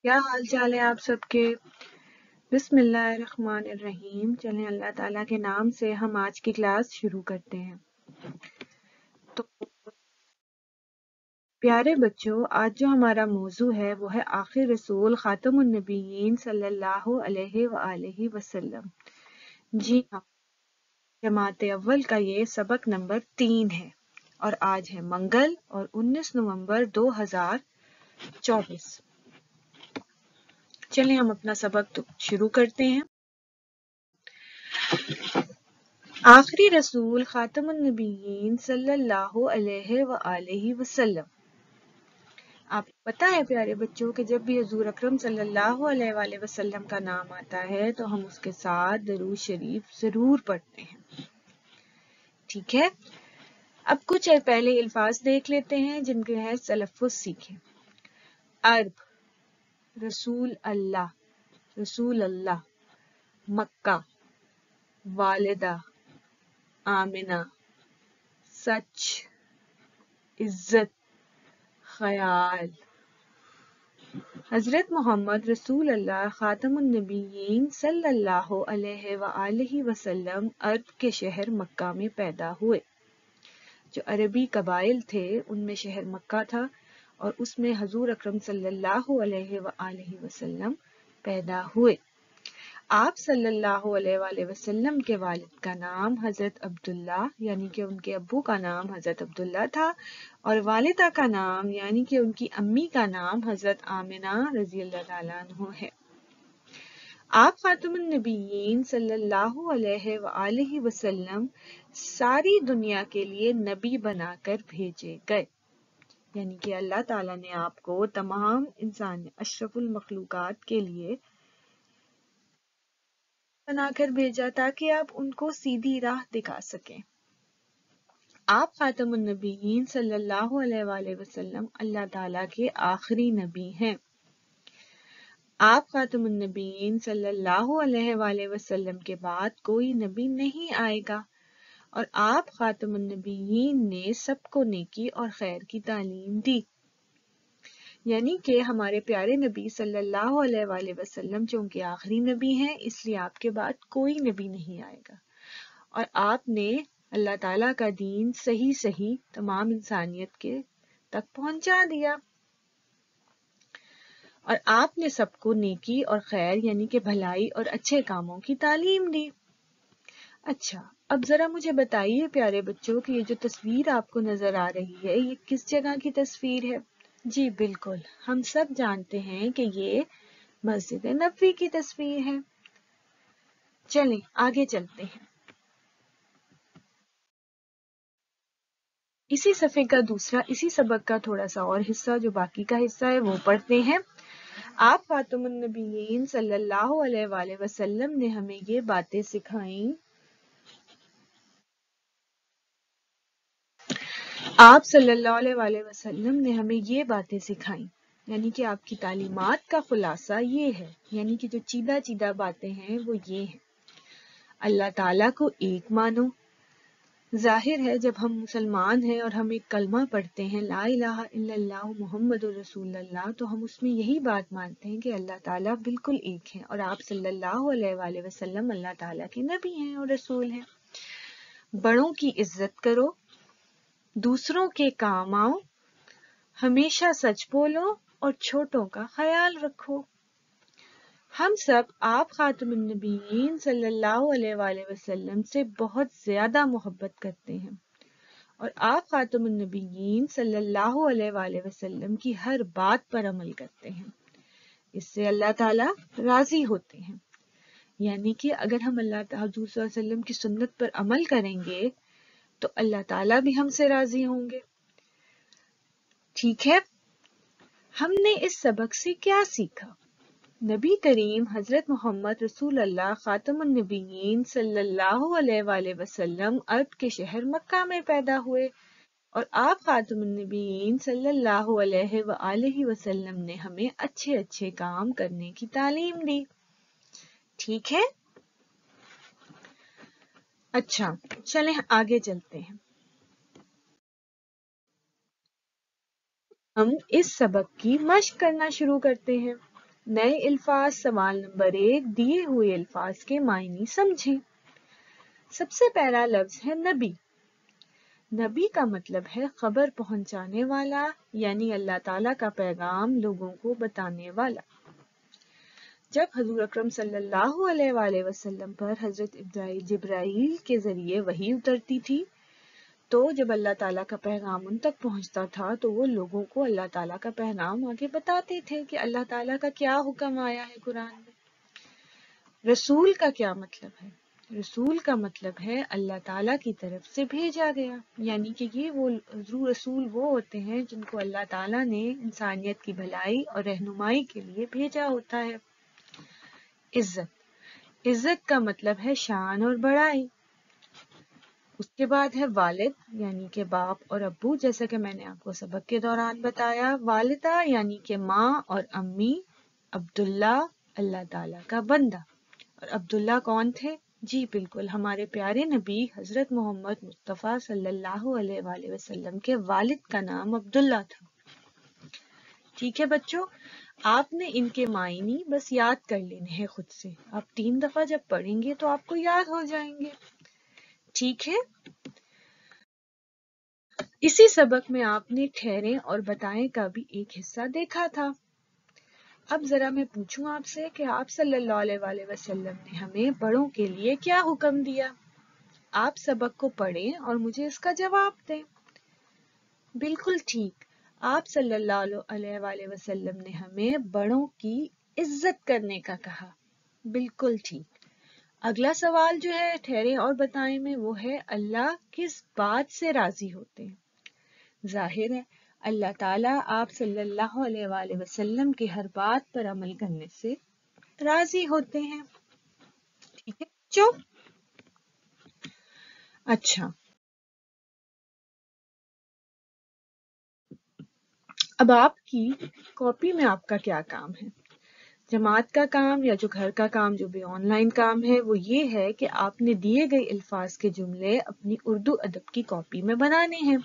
کیا حال چال ہے آپ سب کے؟ بسم اللہ الرحمن الرحیم۔ چلیں اللہ تعالیٰ کے نام سے ہم آج کی کلاس شروع کرتے ہیں۔ تو پیارے بچوں، آج جو ہمارا موضوع ہے وہ ہے آخر رسول خاتم النبیین صلی اللہ علیہ وآلہ وسلم۔ جی ہاں، جماعت اول کا یہ سبق نمبر 3 ہے اور آج ہے منگل اور 19 نومبر 2024۔ چلیں ہم اپنا سبق شروع کرتے ہیں۔ آخری رسول خاتم النبیین صلی اللہ علیہ وآلہ وسلم۔ آپ کو پتا ہے پیارے بچوں کہ جب بھی حضور اکرم صلی اللہ علیہ وآلہ وسلم کا نام آتا ہے تو ہم اس کے ساتھ درود شریف ضرور پڑھتے ہیں، ٹھیک ہے؟ اب کچھ پہلے الفاظ دیکھ لیتے ہیں جن کے ہے تلفظ سیکھیں۔ عرب، رسول اللہ، مکہ، والدہ، آمنہ، سچ، عزت، خیال۔ حضرت محمد رسول اللہ خاتم النبیین صلی اللہ علیہ وآلہ وسلم عرب کے شہر مکہ میں پیدا ہوئے۔ جو عربی قبائل تھے ان میں شہر مکہ تھا اور اس میں حضور اکرم صلی اللہ علیہ وآلہ وسلم پیدا ہوئے۔ آپ صلی اللہ علیہ وآلہ وسلم کے والد کا نام حضرت عبداللہ یعنی کہ ان کے ابو کا نام حضرت عبداللہ تھا اور والدہ کا نام یعنی کہ ان کی امی کا نام حضرت آمنہ رضی اللہ تعالیٰ عنہ ہے۔ آپ خاتم النبیین صلی اللہ علیہ وآلہ وسلم ساری دنیا کے لیے نبی بنا کر بھیجے گئے، یعنی کہ اللہ تعالیٰ نے آپ کو تمام انسان اشرف المخلوقات کے لیے بنا کر بھیجا تاکہ آپ ان کو سیدھی راہ دکھا سکیں۔ آپ خاتم النبیین صلی اللہ علیہ وآلہ وسلم اللہ تعالیٰ کے آخری نبی ہیں۔ آپ خاتم النبیین صلی اللہ علیہ وآلہ وسلم کے بعد کوئی نبی نہیں آئے گا اور آپ خاتم النبیین نے سب کو نیکی اور خیر کی تعلیم دی، یعنی کہ ہمارے پیارے نبی صلی اللہ علیہ وآلہ وسلم چونکہ آخری نبی ہیں اس لیے آپ کے بعد کوئی نبی نہیں آئے گا اور آپ نے اللہ تعالیٰ کا دین صحیح تمام انسانیت کے تک پہنچا دیا اور آپ نے سب کو نیکی اور خیر یعنی کہ بھلائی اور اچھے کاموں کی تعلیم دی۔ اچھا، اب ذرا مجھے بتائیے پیارے بچوں کہ یہ جو تصویر آپ کو نظر آ رہی ہے یہ کس جگہ کی تصویر ہے؟ جی بالکل، ہم سب جانتے ہیں کہ یہ مسجد نبوی کی تصویر ہے۔ چلیں آگے چلتے ہیں۔ اسی صفحے کا دوسرا اسی سبق کا تھوڑا سا اور حصہ جو باقی کا حصہ ہے وہ پڑھتے ہیں۔ آپ خاتم النبیین صلی اللہ علیہ وآلہ وسلم نے ہمیں یہ باتیں سکھائیں۔ آپ صلی اللہ علیہ وآلہ وسلم نے ہمیں یہ باتیں سکھائیں، یعنی کہ آپ کی تعلیمات کا خلاصہ یہ ہے، یعنی کہ جو چیدہ باتیں ہیں وہ یہ ہیں۔ اللہ تعالیٰ کو ایک مانو۔ ظاہر ہے جب ہم مسلمان ہیں اور ہم ایک کلمہ پڑھتے ہیں لا الہ الا اللہ محمد رسول اللہ تو ہم اس میں یہی بات مانتے ہیں کہ اللہ تعالیٰ بالکل ایک ہے اور آپ صلی اللہ علیہ وآلہ وسلم اللہ تعالیٰ کے نبی ہیں اور رسول ہیں۔ بڑوں کی عزت کرو، دوسروں کے کام آؤ، ہمیشہ سچ بولو اور چھوٹوں کا خیال رکھو۔ ہم سب آپ خاتم النبیین صلی اللہ علیہ وآلہ وسلم سے بہت زیادہ محبت کرتے ہیں اور آپ خاتم النبیین صلی اللہ علیہ وآلہ وسلم کی ہر بات پر عمل کرتے ہیں، اس سے اللہ تعالیٰ راضی ہوتے ہیں، یعنی کہ اگر ہم حضور صلی اللہ علیہ وسلم کی سنت پر عمل کریں گے تو اللہ تعالیٰ بھی ہم سے راضی ہوں گے، ٹھیک ہے؟ ہم نے اس سبق سے کیا سیکھا؟ نبی کریم حضرت محمد رسول اللہ خاتم النبیین صلی اللہ علیہ وآلہ وسلم عرب کے شہر مکہ میں پیدا ہوئے اور آپ خاتم النبیین صلی اللہ علیہ وآلہ وسلم نے ہمیں اچھے کام کرنے کی تعلیم دی، ٹھیک ہے؟ اچھا چلیں آگے چلتے ہیں۔ ہم اس سبق کی مشق کرنا شروع کرتے ہیں۔ نئے الفاظ سوال نمبر 1 دیے ہوئے الفاظ کے معنی سمجھیں۔ سب سے پہلا لفظ ہے نبی۔ نبی کا مطلب ہے خبر پہنچانے والا، یعنی اللہ تعالیٰ کا پیغام لوگوں کو بتانے والا۔ جب حضور اکرم صلی اللہ علیہ وآلہ وسلم پر حضرت جبرائیل کے ذریعے وحی اترتی تھی تو جب اللہ تعالیٰ کا پیغام ان تک پہنچتا تھا تو وہ لوگوں کو اللہ تعالیٰ کا پیغام آگے بتاتے تھے کہ اللہ تعالیٰ کا کیا حکم آیا ہے قرآن میں۔ رسول کا کیا مطلب ہے؟ رسول کا مطلب ہے اللہ تعالیٰ کی طرف سے بھیجا گیا، یعنی کہ یہ وہ رسول وہ ہوتے ہیں جن کو اللہ تعالیٰ نے انسانیت کی بھلائی اور رہنمائی کے لیے بھیجا ہوتا ہے۔ عزت، عزت کا مطلب ہے شان اور بڑائی۔ اس کے بعد ہے والد، یعنی کہ باپ اور ابو، جیسا کہ میں نے آپ کو سبق کے دوران بتایا۔ والدہ یعنی کہ ماں اور امی۔ عبداللہ، اللہ تعالیٰ کا بندہ۔ اور عبداللہ کون تھے؟ جی بالکل، ہمارے پیارے نبی حضرت محمد مصطفیٰ صلی اللہ علیہ وآلہ وسلم کے والد کا نام عبداللہ تھا۔ ٹھیک ہے بچوں، آپ نے ان کے معنی بس یاد کر لینے ہیں خود سے۔ آپ 3 دفعہ جب پڑھیں گے تو آپ کو یاد ہو جائیں گے۔ ٹھیک ہے، اسی سبق میں آپ نے ٹھہریں اور بتائیں کا بھی ایک حصہ دیکھا تھا۔ اب ذرا میں پوچھوں آپ سے کہ آپ صلی اللہ علیہ وآلہ وسلم نے ہمیں بڑوں کے لیے کیا حکم دیا؟ آپ سبق کو پڑھیں اور مجھے اس کا جواب دیں۔ بالکل ٹھیک، آپ صلی اللہ علیہ وآلہ وسلم نے ہمیں بڑوں کی عزت کرنے کا کہا۔ بالکل ٹھیک۔ اگلا سوال جو ہے ٹھہرے اور بتائیں میں، وہ ہے اللہ کس بات سے راضی ہوتے ہیں؟ ظاہر ہے اللہ تعالیٰ آپ صلی اللہ علیہ وآلہ وسلم کی ہر بات پر عمل کرنے سے راضی ہوتے ہیں۔ ٹھیک ہے بچوں؟ اچھا، اب آپ کی کاپی میں آپ کا کیا کام ہے؟ جماعت کا کام یا جو گھر کا کام جو بھی آن لائن کام ہے وہ یہ ہے کہ آپ نے دیے گئے الفاظ کے جملے اپنی اردو ادب کی کاپی میں بنانے ہیں۔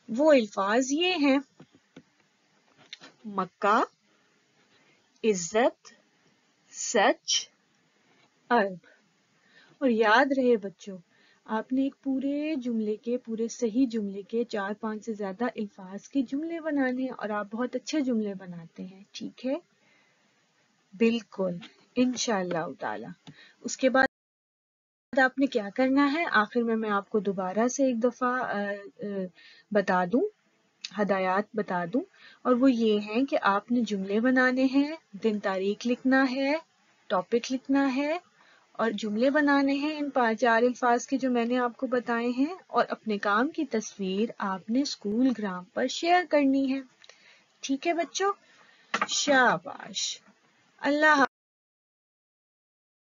وہ الفاظ یہ ہیں: مکہ، عزت، سچ، عرب۔ اور یاد رہے بچوں، آپ نے ایک پورے صحیح جملے کے 4-5 سے زیادہ الفاظ کے جملے بنانے ہیں، اور آپ بہت اچھے جملے بناتے ہیں۔ ٹھیک ہے؟ بالکل، انشاءاللہ تعالی۔ اس کے بعد آپ نے کیا کرنا ہے؟ آخر میں آپ کو دوبارہ سے ایک دفعہ بتا دوں، ہدایات بتا دوں، اور وہ یہ ہیں کہ آپ نے جملے بنانے ہیں، دن تاریخ لکھنا ہے، ٹاپک لکھنا ہے، اور جملے بنانے ہیں ان 4 الفاظ کے جو میں نے آپ کو بتائے ہیں، اور اپنے کام کی تصویر آپ نے اسکول گرام پر شیئر کرنی ہے۔ ٹھیک ہے بچوں؟ شاباش، اللہ